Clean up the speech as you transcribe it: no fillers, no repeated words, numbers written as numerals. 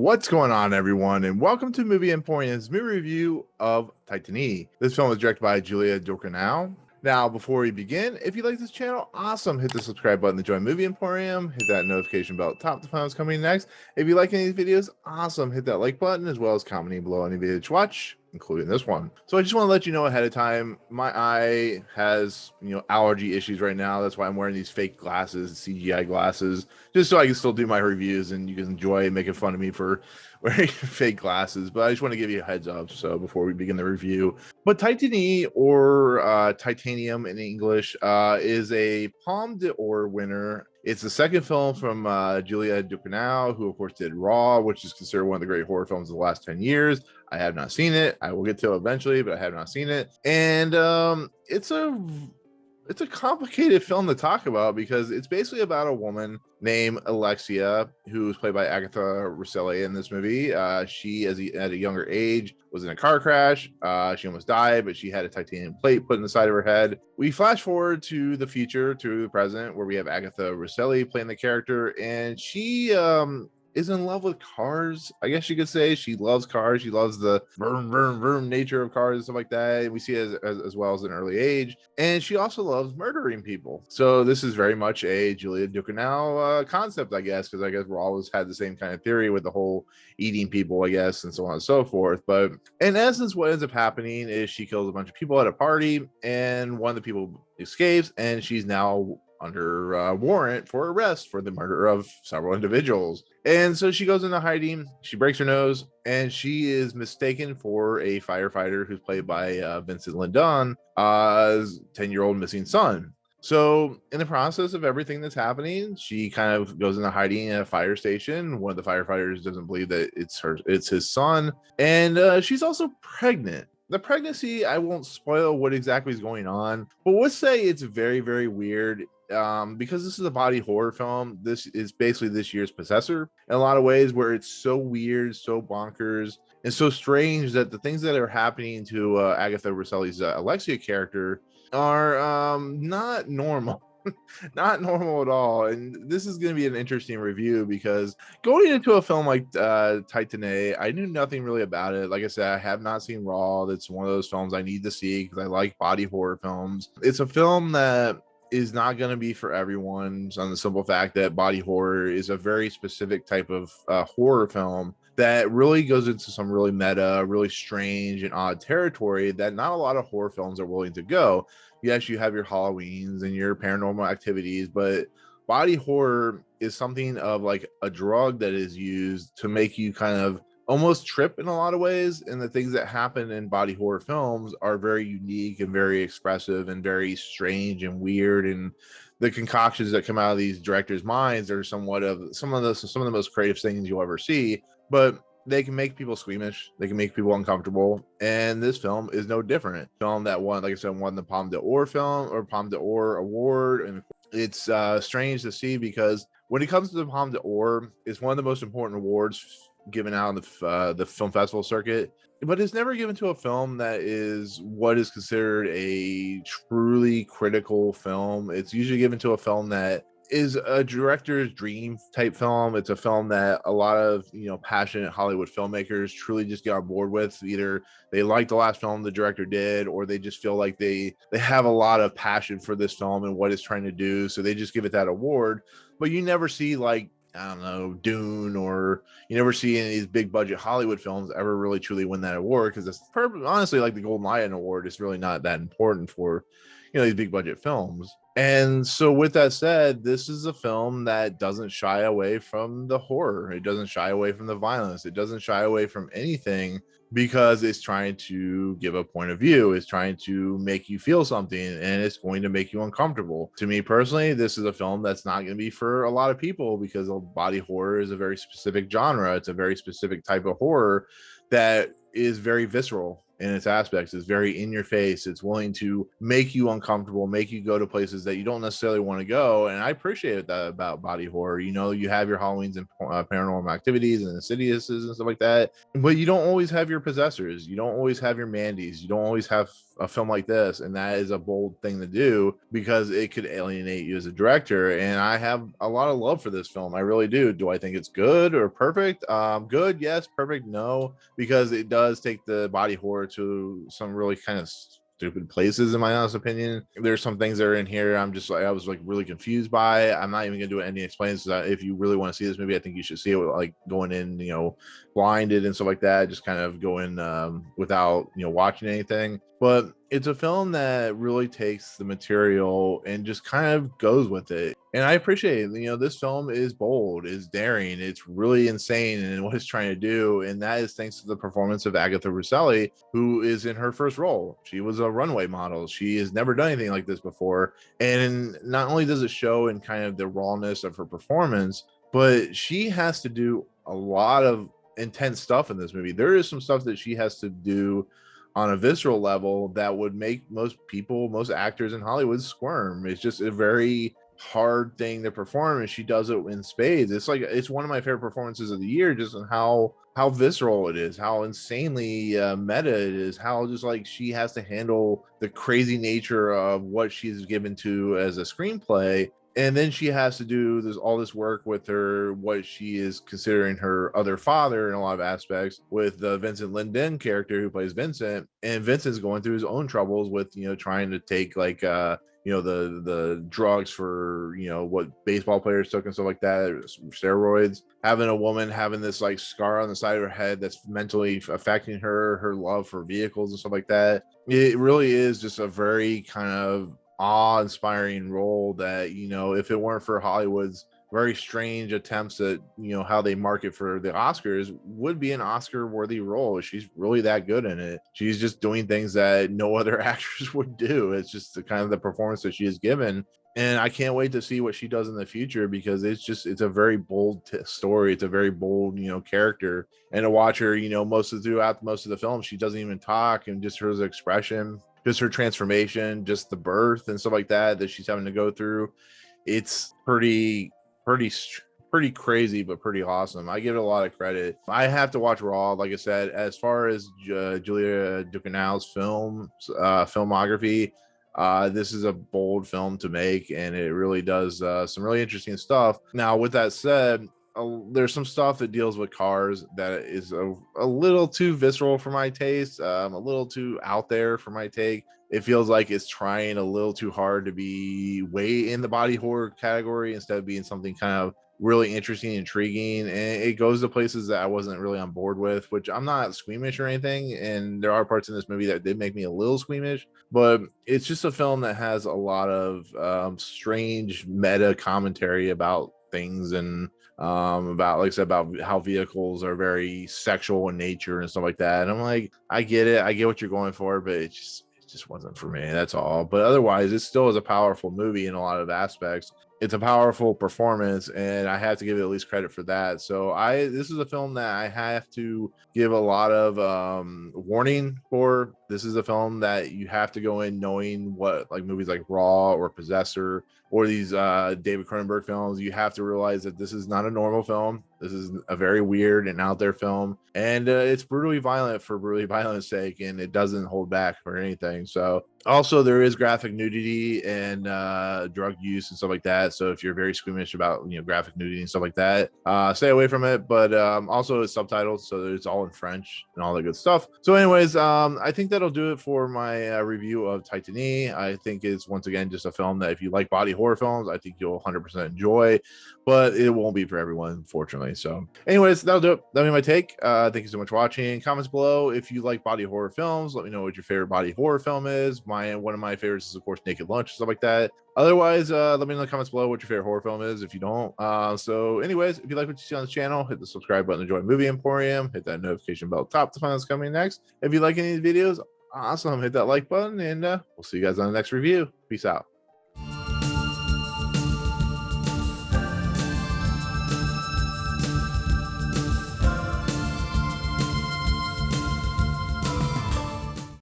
What's going on, everyone, and welcome to Movie Emporium's movie review of Titane. This film is directed by Julia Docournau. Now, before we begin, if you like this channel, awesome, hit the subscribe button to join Movie Emporium, hit that notification bell at the top to find what's coming next. If you like any of these videos, awesome, hit that like button as well as commenting below any video to watch, including this one. So I just want to let you know ahead of time, my eye has, allergy issues right now. That's why I'm wearing these fake glasses, CGI glasses, just so I can still do my reviews and you can enjoy making fun of me for wearing fake glasses. But I just want to give you a heads up so before we begin the review. But Titane, or titanium in English, is a Palme d'Or winner. It's the second film from Julia Docournau, who of course did Raw, which is considered one of the great horror films of the last 10 years. I have not seen it. I will get to it eventually, but I have not seen it. And it's a complicated film to talk about because it's basically about a woman named Alexia, who's played by Agathe Rousselle in this movie. She, at a younger age, was in a car crash. She almost died, but she had a titanium plate put in the side of her head. We flash forward to the future, to the present, where we have Agathe Rousselle playing the character, and she is in love with cars. I guess you could say she loves cars. She loves the vroom, vroom, vroom nature of cars and stuff like that. And we see it as well as an early age. And she also loves murdering people. So this is very much a Julia Docournau concept, I guess, because I guess we're always had the same kind of theory with the whole eating people, I guess, and so on and so forth. But in essence, what ends up happening is she kills a bunch of people at a party, and one of the people escapes, and she's now under warrant for arrest for the murder of several individuals. And so she goes into hiding, she breaks her nose, and she is mistaken for a firefighter who's played by Vincent Lindon, 10-year-old missing son. So in the process of everything that's happening, she kind of goes into hiding at a fire station. One of the firefighters doesn't believe that it's his son. And she's also pregnant. The pregnancy, I won't spoil what exactly is going on, but let's say it's very, very weird. Because this is a body horror film, this is basically this year's Possessor in a lot of ways, where it's so weird, so bonkers, and so strange that the things that are happening to Agathe Rousselle's Alexia character are not normal. Not normal at all. And this is going to be an interesting review because going into a film like Titane, I knew nothing really about it. Like I said, I have not seen Raw. That's one of those films I need to see because I like body horror films. It's a film that is not going to be for everyone, on the simple fact that body horror is a very specific type of horror film that really goes into some really meta, really strange and odd territory that not a lot of horror films are willing to go. Yes, you have your Halloweens and your Paranormal Activities, but body horror is something of like a drug that is used to make you kind of almost trip in a lot of ways. And the things that happen in body horror films are very unique and very expressive and very strange and weird. And the concoctions that come out of these directors' minds are somewhat of some of the most creative things you'll ever see. But they can make people squeamish, they can make people uncomfortable, and this film is no different. Film that won, like I said, won the Palme d'Or Palme d'Or award. And it's strange to see because when it comes to the Palme d'Or, it's one of the most important awards given out on the film festival circuit, but it's never given to a film that is what is considered a truly critical film. It's usually given to a film that is a director's dream type film. It's a film that a lot of passionate Hollywood filmmakers truly just get on board with. Either they like the last film the director did, or they just feel like they have a lot of passion for this film and what it's trying to do, so they just give it that award. But you never see, like, I don't know, Dune, or you never see any of these big budget Hollywood films ever really truly win that award, because it's honestly like the Golden Lion Award. It's really not that important for these big budget films. And so with that said, this is a film that doesn't shy away from the horror. It doesn't shy away from the violence. It doesn't shy away from anything because it's trying to give a point of view. It's trying to make you feel something, and it's going to make you uncomfortable. To me personally, this is a film that's not going to be for a lot of people because body horror is a very specific genre. It's a very specific type of horror that is very visceral in its aspects. It's very in your face. It's willing to make you uncomfortable, make you go to places that you don't necessarily want to go. And I appreciate that about body horror. You have your Halloweens and Paranormal Activities and Insidiouses and stuff like that, but you don't always have your Possessors. You don't always have your Mandys. You don't always have a film like this, and that is a bold thing to do because it could alienate you as a director. And I have a lot of love for this film. I really do. Do I think it's good or perfect? Good, yes. Perfect, no, because it does take the body horror to some really kind of stupid places, in my honest opinion. There's some things that are in here I was like really confused by. I'm not even gonna do any explains. If you really want to see this movie, I think you should see it like going in, blinded and stuff like that. Just kind of go in without watching anything. But it's a film that really takes the material and just kind of goes with it. And I appreciate it. This film is bold, is daring, it's really insane in what it's trying to do. And that is thanks to the performance of Agathe Rousselle, who is in her first role. She was a runway model. She has never done anything like this before. And not only does it show in kind of the rawness of her performance, but she has to do a lot of intense stuff in this movie. There is some stuff that she has to do on a visceral level that would make most actors in Hollywood squirm. It's just a very hard thing to perform, and she does it in spades. It's one of my favorite performances of the year, just in how visceral it is, how insanely meta it is, how just like she has to handle the crazy nature of what she's given to as a screenplay. And then she has to do all this work with what she is considering her other father in a lot of aspects, with the Vincent Lindon character who plays Vincent. And Vincent's going through his own troubles with, trying to take like, the drugs for, what baseball players took and stuff like that, steroids. Having a woman having this like scar on the side of her head that's mentally affecting her love for vehicles and stuff like that. It really is just a very kind of awe-inspiring role that, if it weren't for Hollywood's very strange attempts at how they market for the Oscars, would be an Oscar-worthy role. She's really that good in it. She's just doing things that no other actress would do. It's just the kind of the performance that she has given. And I can't wait to see what she does in the future, because it's a very bold story. It's a very bold, character. And to watch her, throughout most of the film, she doesn't even talk, and just her expression, just her transformation, just the birth and stuff like that she's having to go through. It's pretty crazy, but pretty awesome. I give it a lot of credit. I have to watch Raw. Like I said, as far as Julia Docournau's filmography, this is a bold film to make, and it really does some really interesting stuff. Now, with that said, there's some stuff that deals with cars that is a little too visceral for my taste, a little too out there for my take. It feels like it's trying a little too hard to be way in the body horror category instead of being something kind of really interesting, intriguing, and it goes to places that I wasn't really on board with, which I'm not squeamish or anything, and there are parts in this movie that did make me a little squeamish, but it's just a film that has a lot of strange meta commentary about things, and about, like I said, about how vehicles are very sexual in nature and stuff like that. And I'm like, I get it, I get what you're going for, but it just wasn't for me, that's all. But otherwise, it still is a powerful movie in a lot of aspects. It's a powerful performance, and I have to give it at least credit for that. So this is a film that I have to give a lot of warning for. This is a film that you have to go in knowing what, like movies like Raw or Possessor or these David Cronenberg films, you have to realize that this is not a normal film. This is a very weird and out there film, and it's brutally violent for brutally violent's sake, and it doesn't hold back for anything. So also, there is graphic nudity and drug use and stuff like that. So if you're very squeamish about graphic nudity and stuff like that, stay away from it. But also it's subtitled, so it's all in French and all that good stuff. So anyways, I think that'll do it for my review of Titane. I think it's, once again, just a film that if you like body horror films, I think you'll 100% enjoy, but it won't be for everyone, unfortunately. So anyways, that'll do it. That'll be my take. Thank you so much for watching. Comments below if you like body horror films. Let me know what your favorite body horror film is. One of my favorites is, of course, Naked Lunch, stuff like that. Otherwise, let me know in the comments below what your favorite horror film is if you don't. So anyways, if you like what you see on this channel, hit the subscribe button to join Movie Emporium. Hit that notification bell at the top to find out what's coming next. If you like any of these videos, awesome, hit that like button, and we'll see you guys on the next review. Peace out.